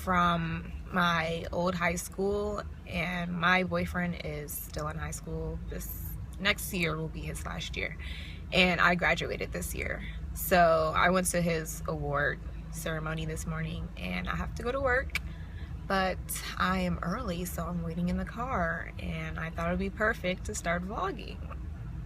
from my old high school, and my boyfriend is still in high school. This next year will be his last year, and I graduated this year. So I went to his award ceremony this morning, and I have to go to work, but I am early, so I'm waiting in the car, and I thought it would be perfect to start vlogging.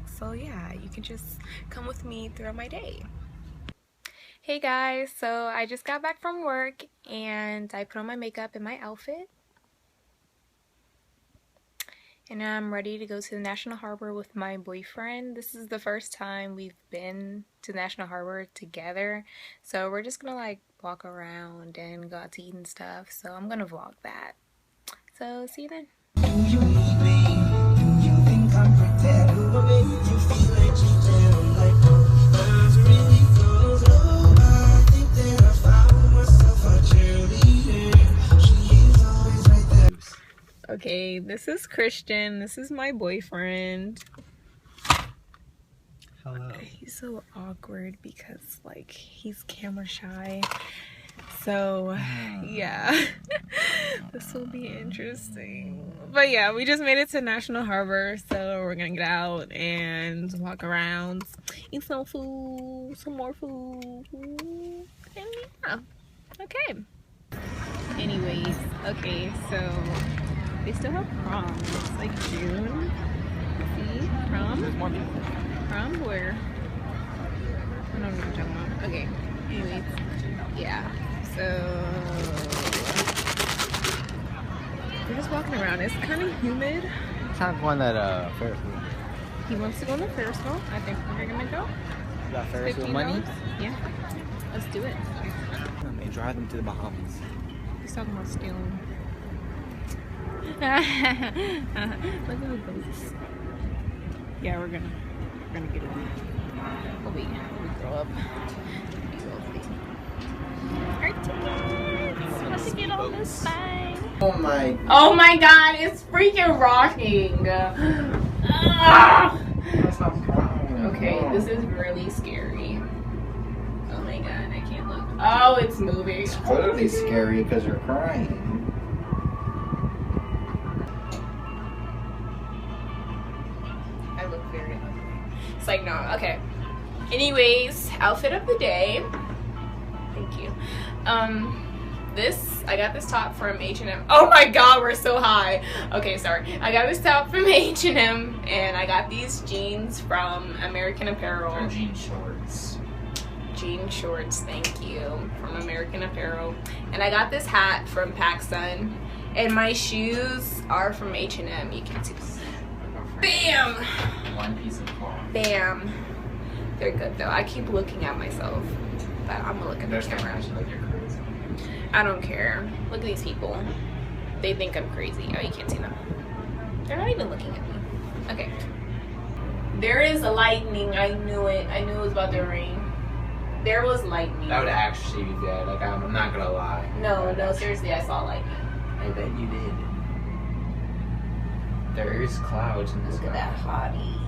So yeah, you can just come with me throughout my day. Hey guys, so I just got back from work and I put on my makeup and my outfit, and I'm ready to go to the National Harbor with my boyfriend. This is the first time we've been to National Harbor together, so we're just gonna like walk around and go out to eat and stuff. So I'm gonna vlog that. So see you then. Do you need me? Do you think I'm prepared? Who make you feel like cheating? Like birds really froze. Oh, I think that I found myself a cheerleader. She is always right there. Okay, this is Christian. This is my boyfriend. Hello. He's so awkward because like he's camera shy. So yeah, this will be interesting. But yeah, we just made it to National Harbor, so we're gonna get out and walk around, eat some food, some more food, and yeah, okay. Anyways, okay, so they still have prom. It's like June. See, prom? Prom where? I don't know what you're talking about. Okay, anyways, yeah. So we're just walking around. It's kind of humid. It's not going that Ferris wheel. He wants to go on the Ferris wheel. I think we're gonna go. You got Ferris wheel money? Yeah. Let's do it. They drive them to the Bahamas. He's talking about stealing. Look at the boats. Yeah, we're gonna get it. We'll grow up. Our tickets! Let's get on this thing. Oh my god, it's freaking rocking! Okay, this is really scary. Oh my god, I can't look. Oh, it's moving. It's clearly scary because you're crying. I look very ugly. It's like, no, okay. Anyways, outfit of the day. Thank you. I got this top from H&M. Oh my god, we're so high. Okay, sorry. I got this top from H&M, and I got these jeans from American Apparel. They're jean shorts. Jean shorts, thank you, from American Apparel. And I got this hat from PacSun. And my shoes are from H&M. You can see. Bam! One piece of cloth. Bam. They're good though. I keep looking at myself, but I'm gonna look at the camera. Like you're crazy. I don't care. Look at these people. They think I'm crazy. Oh, you can't see them. They're not even looking at me. Okay. There is a lightning. I knew it. I knew it was about to rain. There was lightning. That would actually be good. Like, I'm not gonna lie. No, seriously, I saw lightning. I bet you did. There is clouds in the Look sky. at that hottie.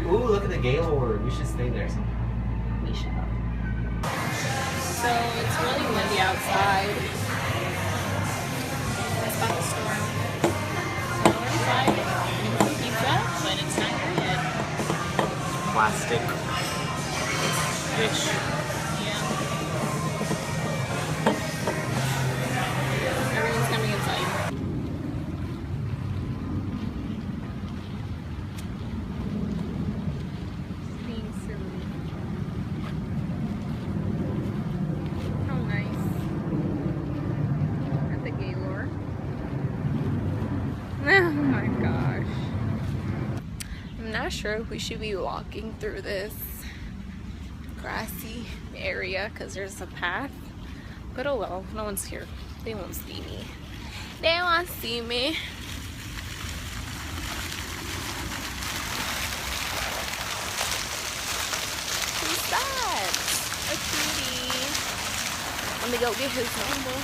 Ooh, look at the Gaylord. We should stay there sometime. We shall. So it's really windy outside. That's about the storm. So we're inside eating some pizza, but it's not here yet. Plastic. Bitch. Yeah. Everyone's coming inside. Being silly. How nice. At the Gaylord. Oh my gosh. I'm not sure if we should be walking through this grassy area because there's a path. But oh well, no one's here. They won't see me. They won't see me. Who's that? A cutie. Let me go get his number.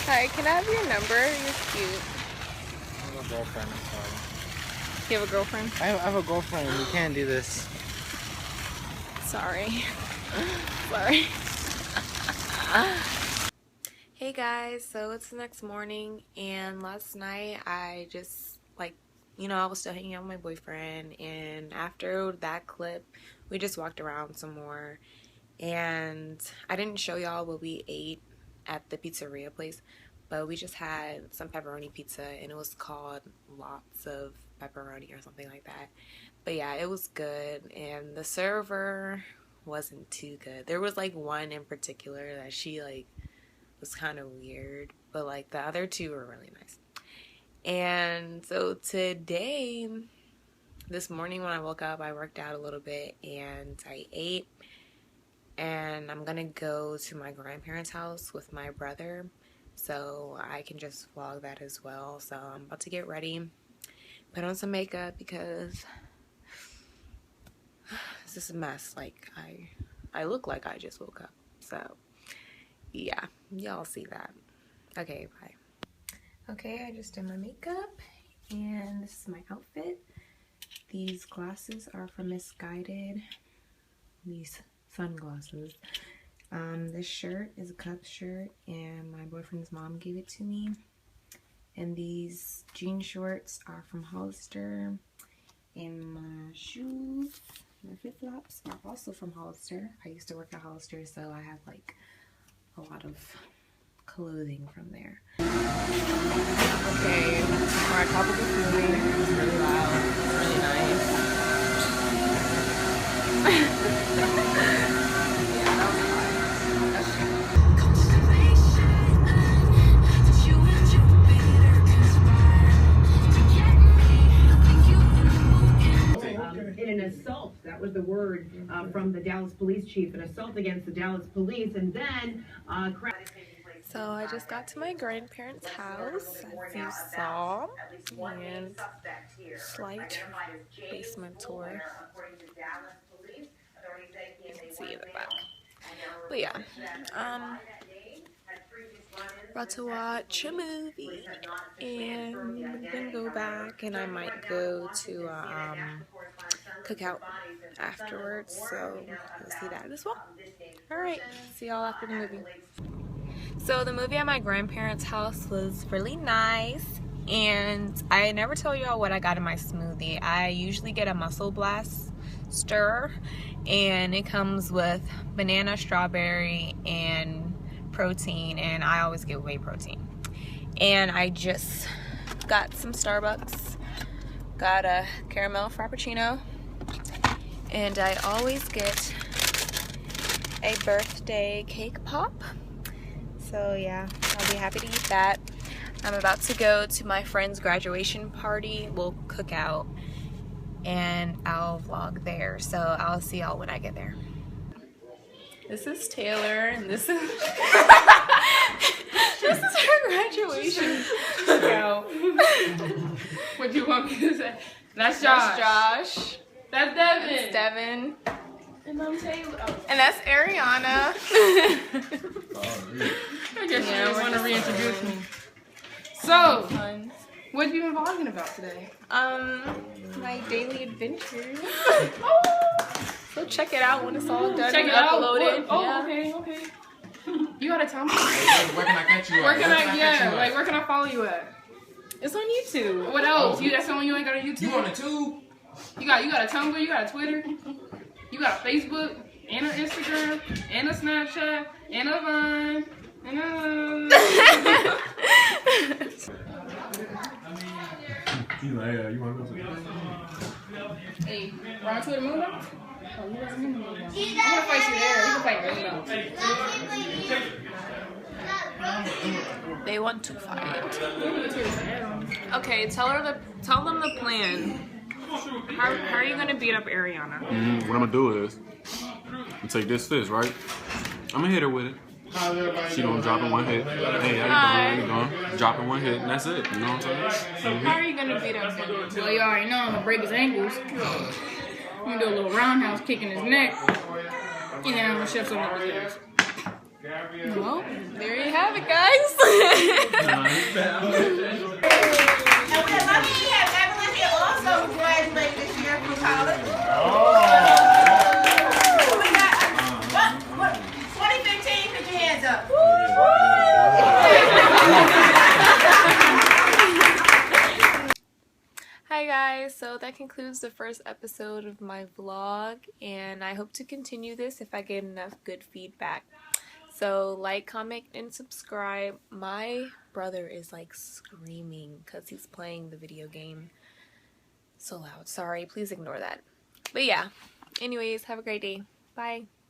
Hi, can I have your number? You're cute. I'm a girlfriend, sorry. You have a girlfriend? I have a girlfriend. We can't do this. Sorry. Sorry. Hey guys, so it's the next morning, and last night I just I was still hanging out with my boyfriend, and after that clip we just walked around some more, and I didn't show y'all what we ate at the pizzeria place, but we just had some pepperoni pizza, and it was called Lots of Pepperoni or something like that. But yeah, it was good, and the server wasn't too good. There was like one in particular that she was kind of weird, but like the other two were really nice. And so today, this morning when I woke up, I worked out a little bit and I ate, and I'm gonna go to my grandparents' house with my brother, so I can just vlog that as well. So I'm about to get ready, put on some makeup because this is a mess. Like I look like I just woke up. So yeah, y'all see that. Okay, bye. Okay, I just did my makeup, and this is my outfit. These glasses are from Misguided. These sunglasses. This shirt is a cup shirt, and my boyfriend's mom gave it to me. And these jean shorts are from Hollister. And my shoes, my flip-flops are also from Hollister. I used to work at Hollister, so I have like a lot of clothing from there. Okay, we're at top of the movie. It's really loud. It's really nice. Yeah, that was fun. In an assault, that was the word from the Dallas police chief, an assault against the Dallas police, and then So I just got to my grandparents' house, as you saw, and slight basement tour. You can see in the back. But yeah, about to watch a movie and then go back, and I might go to cookout afterwards, so you'll see that as well. Alright, see y'all after the movie. So the movie at my grandparents' house was really nice, and I never tell y'all what I got in my smoothie. I usually get a Muscle Blast stir, and it comes with banana, strawberry, and protein, and I always get whey protein. And I just got some Starbucks, got a caramel frappuccino, and I always get a birthday cake pop. So yeah, I'll be happy to eat that. I'm about to go to my friend's graduation party. We'll cook out, and I'll vlog there. So I'll see y'all when I get there. This is Taylor, and this is this is her graduation cookout. What do you want me to say? That's Josh. That's Josh. That's Devin. That's Devin. And I'm Taylor. Oh. And that's Ariana. I guess you didn't want to reintroduce me. So, what have you been vlogging about today? My daily adventures. So check it out when it's all done. Check it out. Uploaded. Oh, yeah. Okay. You gotta tell me. Where can I catch you at? Where can I follow you at? It's on YouTube. What else? That's the one you ain't got a YouTube? You on the tube? You got a Tumblr, you got a Twitter, you got a Facebook, and an Instagram, and a Snapchat, and a Vine, and a... You want to go to Hey, we're on Twitter Moon? Oh, you wasn't in the Moon. I'm gonna fight you there. We can fight They want to fight. Okay, tell them the plan. How are you gonna beat up Ariana? what I'm gonna do is, I'm take this fist, right? I'm gonna hit her with it. She gonna drop in one hit. Hey, how you doing? Drop in one hit, and that's it. You know what I'm saying? How are you gonna beat up him? Well, you already know I'm gonna break his ankles. I'm gonna do a little roundhouse kick in his neck. And then I'm gonna shove some up his ass. Well, there you have it, guys. And we have also that concludes the first episode of my vlog, and I hope to continue this if I get enough good feedback. So like, comment, and subscribe. My brother is like screaming because he's playing the video game so loud. Sorry, please ignore that. But yeah, anyways, have a great day. Bye.